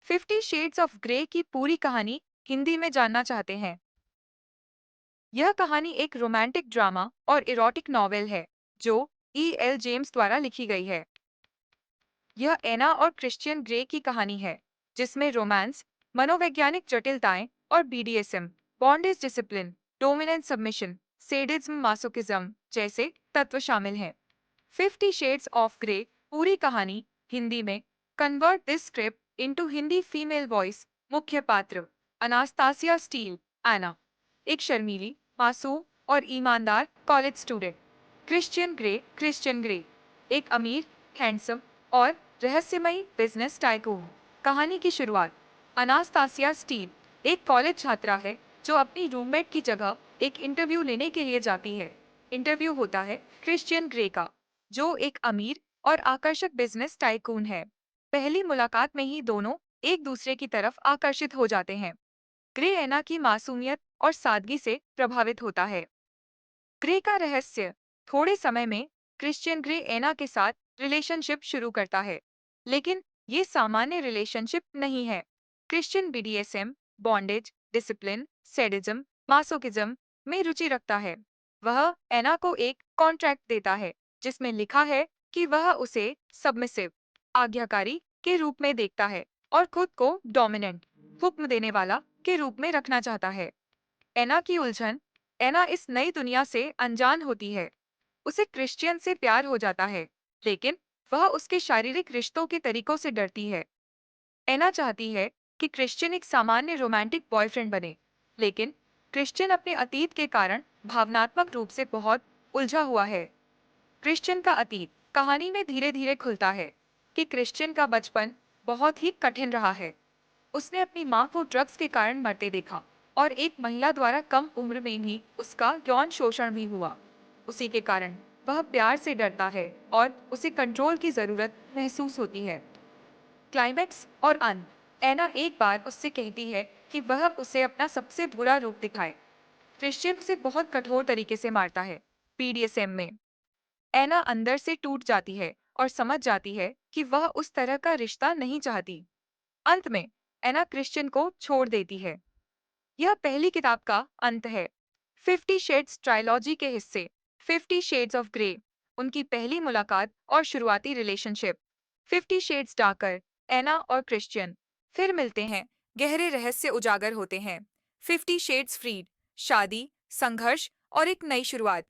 50 shades of grey की पूरी कहानी हिंदी में जानना चाहते हैं। यह कहानी एक रोमांटिक ड्रामा और इरोटिक नॉवेल है जो एल जेम्स द्वारा लिखी गई है। यह एना और क्रिश्चियन ग्रे की कहानी है जिसमें रोमांस, मनोवैज्ञानिक जटिलताएं और BDSM, bondage discipline, dominant submission, sadism, masochism जैसे तत्व शामिल हैं। 50 शेड्स ऑफ ग्रे पूरी कहानी हिंदी में। Convert this script into Hindi female voice. मुख्य पात्र अनास्तासिया स्टील, एना, एक शर्मीली, मासूम और ईमानदार कॉलेज स्टूडेंट। क्रिश्चियन ग्रे, एक अमीर, हैंडसम और रहस्यमयी बिजनेस टाइकून। कहानी की शुरुआत। अनास्तासिया स्टील एक कॉलेज छात्रा है जो अपनी रूममेट की जगह एक इंटरव्यू लेने के लिए जाती है। इंटरव्यू होता है क्रिश्चियन ग्रे का, जो एक अमीर और आकर्षक बिजनेस टाइकून है। पहली मुलाकात में ही दोनों एक दूसरे की तरफ आकर्षित हो जाते हैं। ग्रे एना की मासूमियत और सादगी से प्रभावित होता है। ग्रे का रहस्य। थोड़े समय में क्रिश्चियन ग्रे एना के साथ रिलेशनशिप शुरू करता है, लेकिन ये सामान्य रिलेशनशिप नहीं है। Christian BDSM, bondage, discipline, sadism, masochism में रुचि रखता है। वह एना को एक कॉन्ट्रैक्ट देता है जिसमें लिखा है कि वह उसे सबमिसिव, आज्ञाकारी के रूप में देखता है और खुद को डोमिनेंट, हुक्म देने वाला के रूप में रखना चाहता है। एना की उलझन। एना इस नई दुनिया से अनजान होती है। उसे क्रिश्चियन से प्यार हो जाता है, लेकिन वह उसके शारीरिक रिश्तों के तरीकों से डरती है। एना चाहती है कि क्रिश्चियन एक सामान्य रोमांटिक बॉयफ्रेंड बने, लेकिन क्रिश्चियन अपने अतीत के कारण भावनात्मक रूप से बहुत उलझा हुआ है। क्रिश्चियन का अतीत। कहानी में धीरे धीरे खुलता है कि क्रिश्चियन का बचपन बहुत ही कठिन रहा है। उसने अपनी मां को ड्रग्स के कारण मरते देखा और एक महिला द्वारा कम उम्र में ही उसका यौन शोषण भी हुआ। उसी के कारण वह प्यार से डरता है और उसे कंट्रोल की जरूरत महसूस होती है। क्लाइमैक्स और अंत। एना एक बार उससे कहती है कि वह उसे अपना सबसे बुरा रूप दिखाए। क्रिश्चियन उसे बहुत कठोर तरीके से मारता है। पीडीएसएम में एना अंदर से टूट जाती है और समझ जाती है कि वह उस तरह का रिश्ता नहीं चाहती। अंत में एना क्रिश्चियन को छोड़ देती है। यह पहली किताब का अंत है। 50 शेड्स ट्रायलॉजी के हिस्से। 50 शेड्स ऑफ ग्रे, उनकी पहली मुलाकात और शुरुआती रिलेशनशिप। 50 शेड्स डार्कर, एना और क्रिश्चियन फिर मिलते हैं, गहरे रहस्य उजागर होते हैं। 50 शेड्स फ्रीड, शादी, संघर्ष और एक नई शुरुआत।